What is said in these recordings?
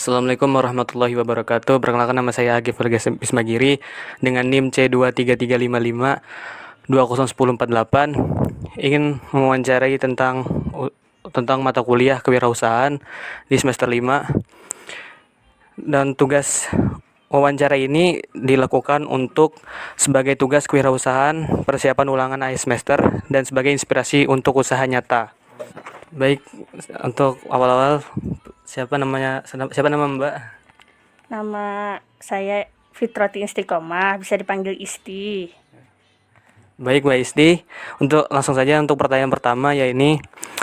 Assalamualaikum warahmatullahi wabarakatuh. Perkenalkan, nama saya Agif Vargas Bismagiri dengan NIM C23355 201048. Ingin mewawancarai tentang mata kuliah kewirausahaan di semester 5. Dan tugas wawancara ini dilakukan untuk sebagai tugas kewirausahaan, persiapan ulangan akhir semester, dan sebagai inspirasi untuk usaha nyata. Baik, untuk awal-awal siapa nama Mbak? Nama saya Fitroti Istiqomah, bisa dipanggil Isti. Baik Mbak Isti, langsung saja untuk pertanyaan pertama, yaitu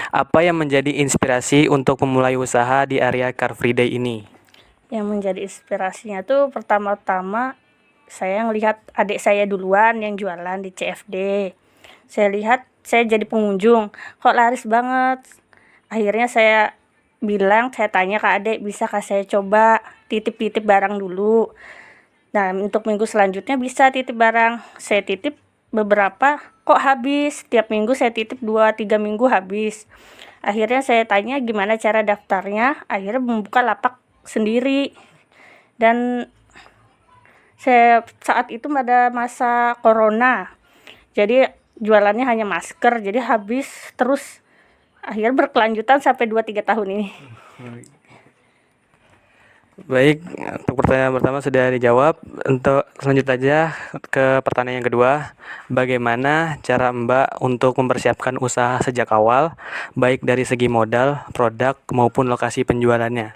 apa yang menjadi inspirasi untuk memulai usaha di area Car Free Day ini? Yang menjadi inspirasinya tuh pertama-tama saya ngelihat adik saya duluan yang jualan di CFD. Saya lihat, saya jadi pengunjung, kok laris banget. Akhirnya saya tanya ke adik, bisa kah saya coba titip-titip barang dulu. Nah, untuk minggu selanjutnya bisa titip barang. Saya titip beberapa, kok habis. Tiap minggu saya titip 2-3 minggu habis. Akhirnya saya tanya gimana cara daftarnya. Akhirnya membuka lapak sendiri. Dan saya saat itu pada masa corona. Jadi jualannya hanya masker, jadi habis terus. Akhirnya berkelanjutan sampai 2-3 tahun ini. Baik, untuk pertanyaan pertama sudah dijawab. Untuk lanjut aja ke pertanyaan yang kedua. Bagaimana cara Mbak untuk mempersiapkan usaha sejak awal, baik dari segi modal, produk, maupun lokasi penjualannya?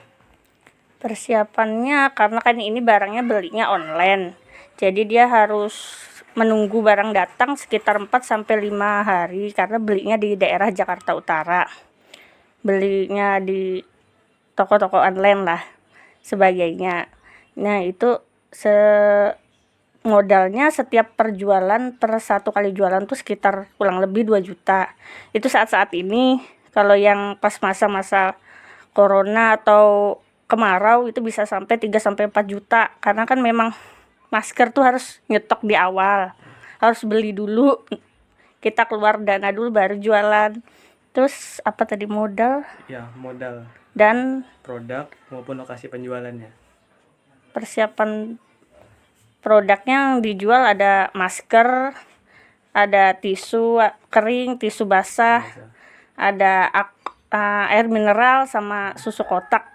Persiapannya karena kan ini barangnya belinya online. Jadi dia harus menunggu barang datang sekitar 4-5 hari karena belinya di daerah Jakarta Utara. Belinya di toko-toko online lah sebagainya. Nah, itu modalnya setiap perjualan per 1 kali jualan tuh sekitar kurang lebih 2 juta. Itu saat-saat ini. Kalau yang pas masa-masa corona atau kemarau itu bisa sampai 3-4 juta karena kan memang masker tuh harus nyetok di awal. Harus beli dulu. Kita keluar dana dulu baru jualan. Terus apa tadi, modal? Ya, modal. Dan Produk maupun lokasi penjualannya. Persiapan produknya yang dijual ada masker, ada tisu kering, tisu basah, ada air mineral sama susu kotak.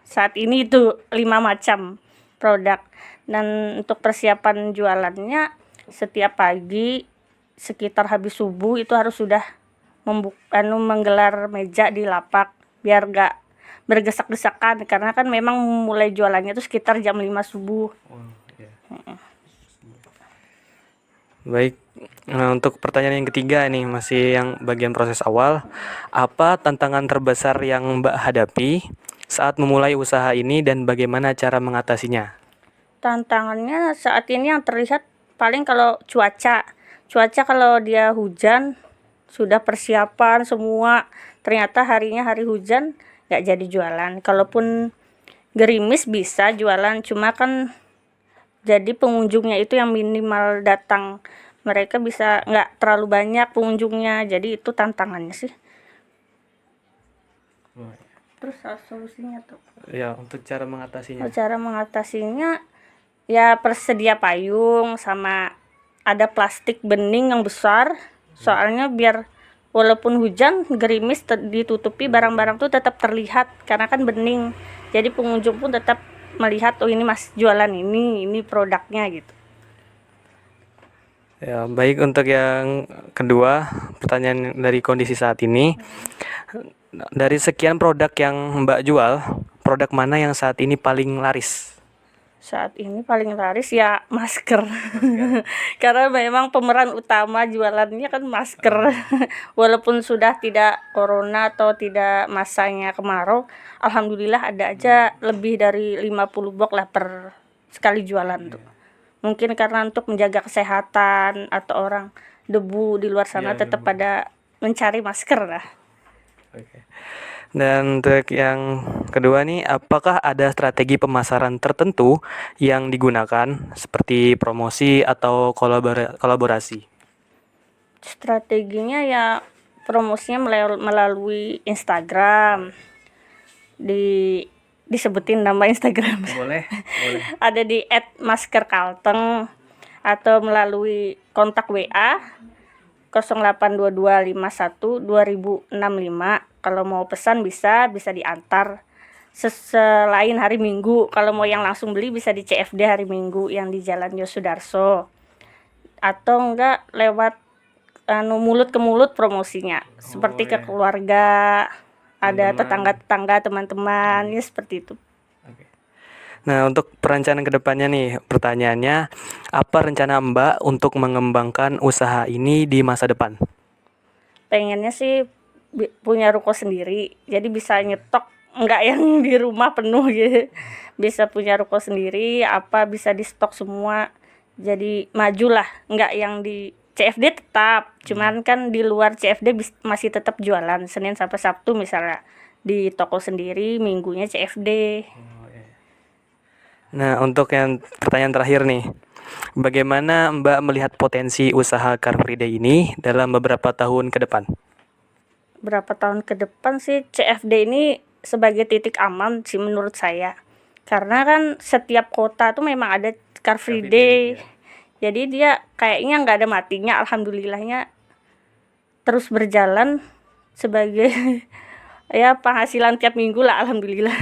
Saat ini itu 5 macam produk. Dan untuk persiapan jualannya setiap pagi sekitar habis subuh itu harus sudah menggelar meja di lapak biar gak bergesak-gesakan karena kan memang mulai jualannya itu sekitar jam 5 subuh. Baik, untuk pertanyaan yang ketiga ini masih yang bagian proses awal. Apa tantangan terbesar yang Mbak hadapi saat memulai usaha ini dan bagaimana cara mengatasinya? Tantangannya saat ini yang terlihat paling kalau cuaca kalau dia hujan sudah persiapan semua, ternyata harinya hari hujan gak jadi jualan. Kalaupun gerimis bisa jualan, cuma kan jadi pengunjungnya itu yang minimal datang. Mereka bisa gak terlalu banyak pengunjungnya, jadi itu tantangannya sih. Terus solusinya tuh? Ya, untuk cara mengatasinya. Cara mengatasinya ya persedia payung sama ada plastik bening yang besar. Soalnya biar walaupun hujan gerimis ditutupi barang-barang tuh tetap terlihat karena kan bening. Jadi pengunjung pun tetap melihat, oh ini mas jualan ini produknya gitu. Ya, baik, untuk yang kedua, pertanyaan dari kondisi saat ini. Dari sekian produk yang Mbak jual, produk mana yang saat ini paling laris? Saat ini paling laris ya masker. Karena memang pemeran utama jualannya kan masker. Walaupun sudah tidak corona atau tidak masanya kemarau, alhamdulillah ada aja lebih dari 50 box lah per sekali jualan tuh. Mungkin karena untuk menjaga kesehatan atau orang debu di luar sana tetap pada mencari masker lah. Oke. Dan untuk yang kedua nih, apakah ada strategi pemasaran tertentu yang digunakan seperti promosi atau kolaborasi? Strateginya ya promosinya melalui Instagram, di disebutin nama Instagram. Boleh. Ada di @maskerkalteng atau melalui kontak WA 0822512065. Kalau mau pesan bisa diantar selain hari Minggu. Kalau mau yang langsung beli bisa di CFD hari Minggu yang di Jalan Yosudarso. Atau enggak lewat mulut ke mulut promosinya. Seperti ke keluarga, ada tetangga-tetangga, teman-teman, ya seperti itu. Nah, untuk perencanaan kedepannya nih, pertanyaannya, apa rencana Mbak untuk mengembangkan usaha ini di masa depan? Pengennya sih punya ruko sendiri, jadi bisa nyetok, enggak yang di rumah penuh gitu. Bisa punya ruko sendiri, bisa di stok semua, jadi majulah, enggak yang di CFD tetap, cuman kan di luar CFD masih tetap jualan Senin sampai Sabtu misalnya di toko sendiri, minggunya CFD. Nah, untuk yang pertanyaan terakhir nih, bagaimana Mbak melihat potensi usaha Car Free Day ini dalam beberapa tahun ke depan? Berapa tahun ke depan sih CFD ini sebagai titik aman sih menurut saya. Karena kan setiap kota tuh memang ada Car Free Day. Jadi dia kayaknya nggak ada matinya, alhamdulillahnya terus berjalan sebagai ya penghasilan tiap minggu lah, alhamdulillah.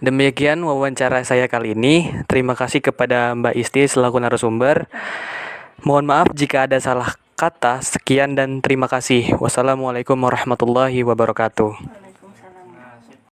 Demikian wawancara saya kali ini. Terima kasih kepada Mbak Isti selaku narasumber. Mohon maaf jika ada salah kata. Sekian dan terima kasih. Wassalamualaikum warahmatullahi wabarakatuh.